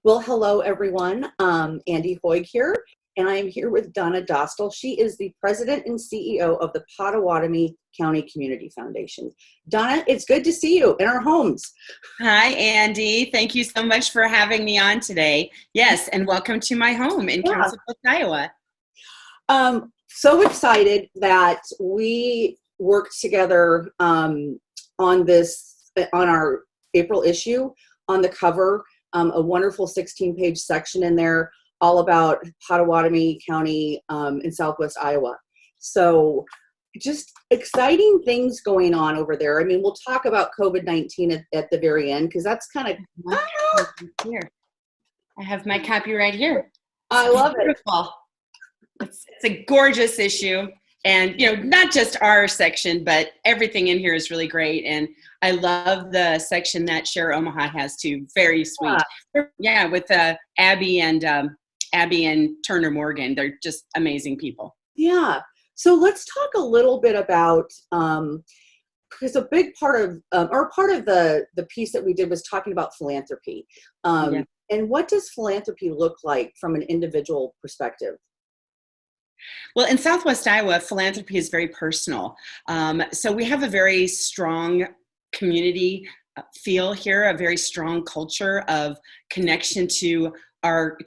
Well, hello everyone. Andy Hoig here, and I am here with Donna Dostal. She is the president and CEO of the Pottawatomie County Community Foundation. Donna, it's good to see you in our homes. Hi, Andy. Thank you so much for having me on today. Yes, and welcome to my home in Yeah. Council Bluffs, Iowa. So excited that we worked together on our April issue. On the cover, a wonderful 16-page section in there all about Pottawatomie County in Southwest Iowa. So just exciting things going on over there. I mean, we'll talk about COVID-19 at the very end because that's kind of Here, I have my copy right here. I love it. Beautiful. It's a gorgeous issue, and not just our section, but everything in here is really great. And I love the section that Share Omaha has too. Very sweet. Yeah, with Abby and Turner Morgan. They're just amazing people. Yeah. So let's talk a little bit about because a big part of the piece that we did was talking about philanthropy. Yeah. And what does philanthropy look like from an individual perspective? Well, in Southwest Iowa, philanthropy is very personal. So we have a very strong community feel here, a very strong culture of connection to our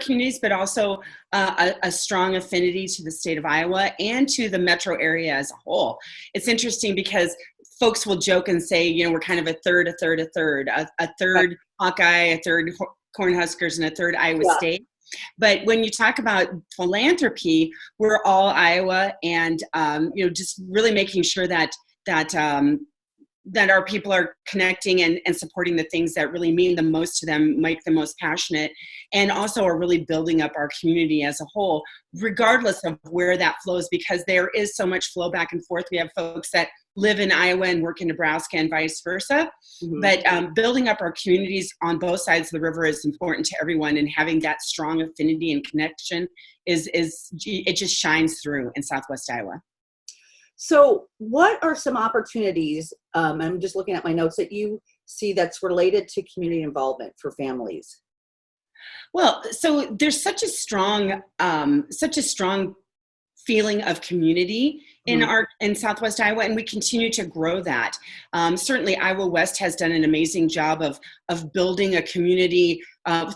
communities, but also a strong affinity to the state of Iowa and to the metro area as a whole. It's interesting because folks will joke and say, we're kind of a third Right. Hawkeye, a third Cornhuskers, and a third Iowa Yeah. State. But when you talk about philanthropy, we're all Iowa, and just really making sure that our people are connecting and supporting the things that really mean the most to them, make them most passionate, and also are really building up our community as a whole, regardless of where that flows, because there is so much flow back and forth. We have folks that live in Iowa and work in Nebraska and vice versa. Mm-hmm. But building up our communities on both sides of the river is important to everyone, and having that strong affinity and connection it just shines through in Southwest Iowa. So what are some opportunities, I'm just looking at my notes, that you see that's related to community involvement for families? Well, so there's such a strong feeling of community in Southwest Iowa, and we continue to grow that. Certainly, Iowa West has done an amazing job of building a community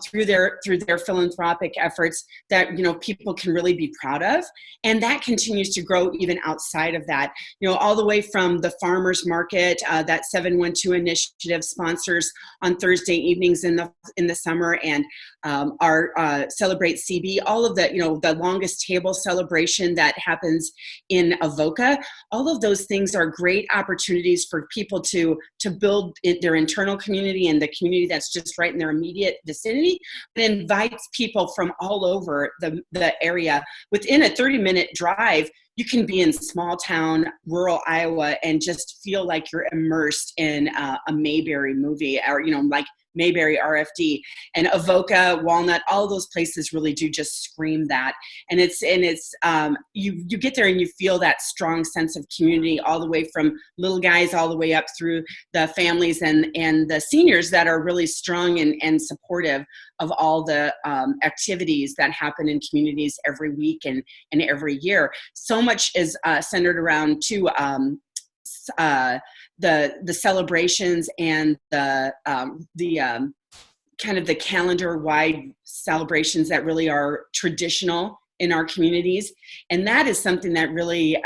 through their philanthropic efforts that people can really be proud of, and that continues to grow even outside of that. All the way from the farmers market that 712 initiative sponsors on Thursday evenings in the summer, and our Celebrate CB, all of the longest table celebration that happens in Avoca. All of those things are great opportunities for people to build their internal community and the community that's just right in their immediate vicinity. It invites people from all over the area. Within a 30-minute drive, you can be in small town, rural Iowa, and just feel like you're immersed in a Mayberry movie, or like Mayberry RFD, and Avoca, Walnut. All those places really do just scream that. And it's you get there and you feel that strong sense of community, all the way from little guys all the way up through the families and the seniors that are really strong and supportive of all the activities that happen in communities every week and every year. So much is centered around the celebrations and the kind of the calendar-wide celebrations that really are traditional in our communities. And that is something that really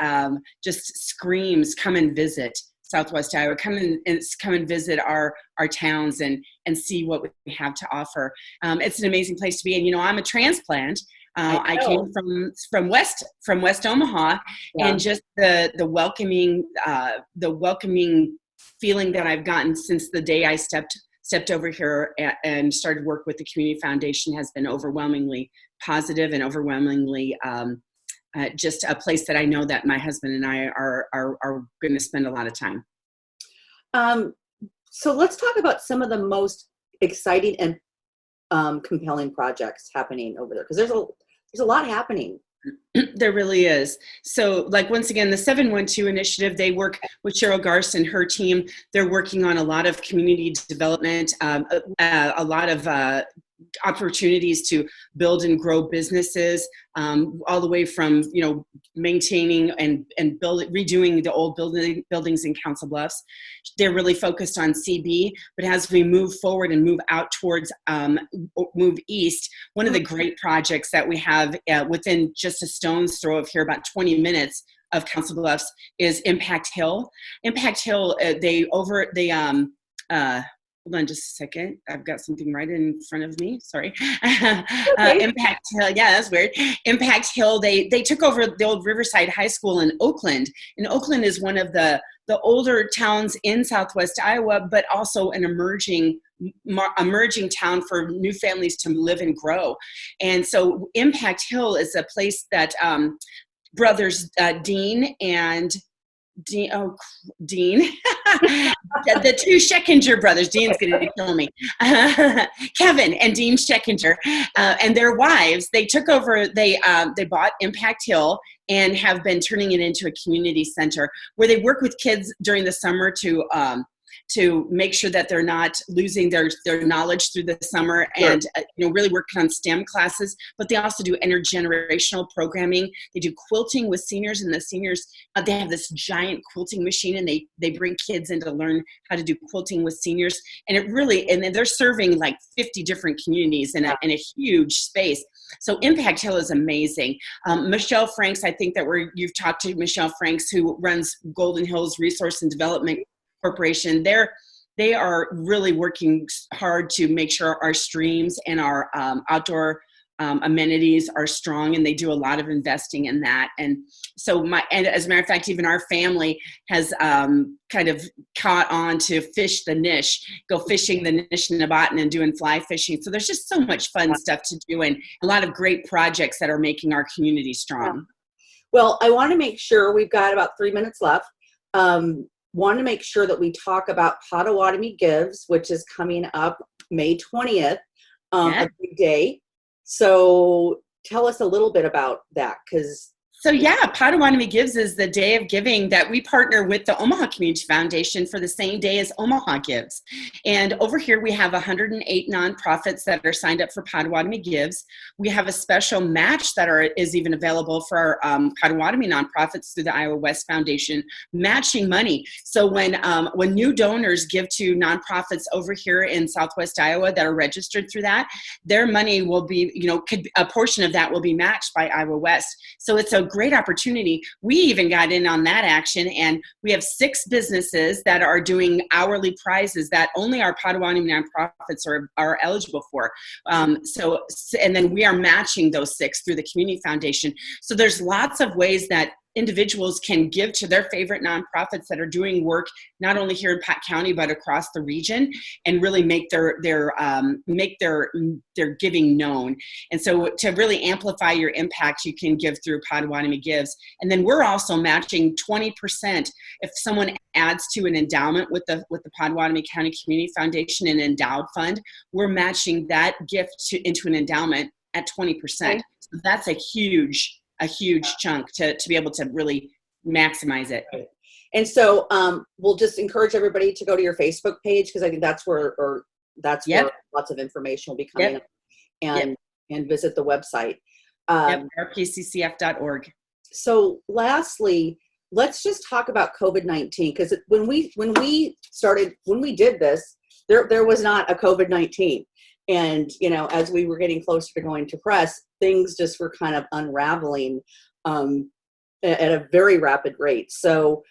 just screams, come and visit Southwest Iowa, come and visit our towns and see what we have to offer. It's an amazing place to be. And I'm a transplant. I came from West Omaha, Yeah. and just the welcoming feeling that I've gotten since the day I stepped over here and started work with the Community Foundation has been overwhelmingly positive and overwhelmingly just a place that I know that my husband and I are going to spend a lot of time. So let's talk about some of the most exciting and compelling projects happening over there, because there's a lot happening. There really is. So, once again, the 712 initiative, they work with Cheryl Garst and her team. They're working on a lot of community development, a lot of opportunities to build and grow businesses, all the way from, maintaining and redoing the old buildings in Council Bluffs. They're really focused on CB, but as we move forward and move out towards, move east, one of the great projects that we have within just a stone's throw of here, about 20 minutes of Council Bluffs, is Impact Hill. Impact Hill, hold on just a second. I've got something right in front of me. Sorry. Okay. Impact Hill. Yeah, that's weird. Impact Hill. They took over the old Riverside High School in Oakland. And Oakland is one of the older towns in Southwest Iowa, but also an emerging town for new families to live and grow. And so Impact Hill is a place that brothers Dean, the two Schekinger brothers, Dean's going to kill me, Kevin and Dean Schekinger, and their wives, they took over, they bought Impact Hill and have been turning it into a community center where they work with kids during the summer to make sure that they're not losing their knowledge through the summer, and really working on STEM classes. But they also do intergenerational programming. They do quilting with seniors, and the seniors, they have this giant quilting machine, and they bring kids in to learn how to do quilting with seniors. And and they're serving like 50 different communities in a huge space. So Impact Hill is amazing. Michelle Franks, I think that you've talked to Michelle Franks, who runs Golden Hills Resource and Development Corporation. They are really working hard to make sure our streams and our outdoor amenities are strong, and they do a lot of investing in that. And so and as a matter of fact, even our family has kind of caught on to fish the niche, go fishing the niche in Nabotan and doing fly fishing. So there's just so much fun stuff to do, and a lot of great projects that are making our community strong. Well, I want to make sure, we've got about 3 minutes left. Want to make sure that we talk about Potawatomi Gives, which is coming up May 20th, a big day. So tell us a little bit about that, because So Potawatomi Gives is the day of giving that we partner with the Omaha Community Foundation for the same day as Omaha Gives. And over here we have 108 nonprofits that are signed up for Potawatomi Gives. We have a special match that is even available for our Potawatomi nonprofits through the Iowa West Foundation, matching money. So when new donors give to nonprofits over here in Southwest Iowa that are registered through that, their money will be, a portion of that will be matched by Iowa West. So it's a great opportunity. We even got in on that action, and we have 6 businesses that are doing hourly prizes that only our Potawatomi nonprofits are eligible for. And then we are matching those 6 through the Community Foundation. So there's lots of ways that individuals can give to their favorite nonprofits that are doing work not only here in Pott County but across the region, and really make their giving known. And so to really amplify your impact, you can give through Potawatomi Gives. And then we're also matching 20% if someone adds to an endowment with the Potawatomi County Community Foundation, an endowed fund. We're matching that gift into an endowment at 20%. Okay. So that's a huge chunk to be able to really maximize it. And so we'll just encourage everybody to go to your Facebook page, because I think that's where where lots of information will be coming up, and visit the website. rpccf.org. So lastly, let's just talk about COVID-19, because when we did this, there was not a COVID-19. And, as we were getting closer to going to press, things just were kind of unraveling at a very rapid rate. So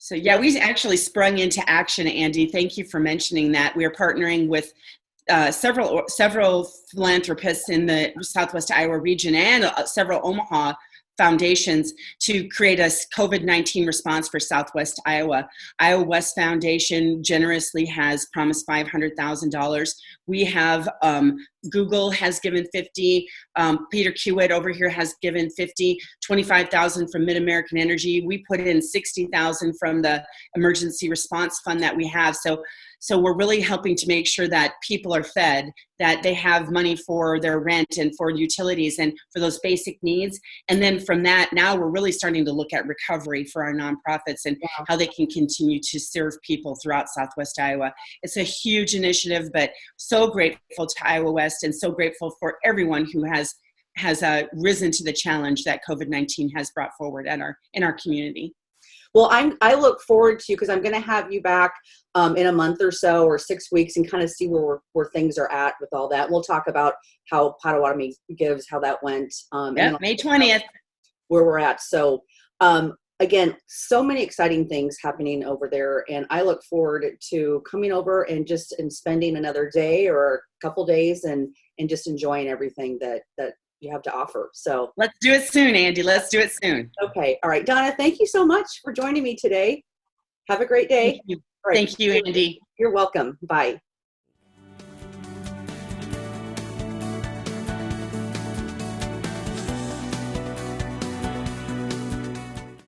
we actually sprung into action, Andy. Thank you for mentioning that. We are partnering with several philanthropists in the Southwest Iowa region and several Omaha foundations to create a COVID-19 response for Southwest Iowa. Iowa West Foundation generously has promised $500,000. We have Google has given 50. Peter Kiewit over here has given 50, 25,000 from Mid-American Energy. We put in 60,000 from the emergency response fund that we have. So we're really helping to make sure that people are fed, that they have money for their rent and for utilities and for those basic needs. And then from that, now we're really starting to look at recovery for our nonprofits and how they can continue to serve people throughout Southwest Iowa. It's a huge initiative, but so grateful to Iowa West West, and so grateful for everyone who has risen to the challenge that COVID-19 has brought forward in our community. Well, I look forward to, because I'm going to have you back in a month or so, or 6 weeks, and kind of see where things are at with all that. We'll talk about how Potawatomi Gives, how that went. Yep, May 20th. Where we're at. So again, so many exciting things happening over there, and I look forward to coming over and spending another day or a couple days and just enjoying everything that you have to offer. So let's do it soon, Andy. Let's do it soon. Okay. All right. Donna, thank you so much for joining me today. Have a great day. Thank you, All right. Thank you, Andy. You're welcome. Bye.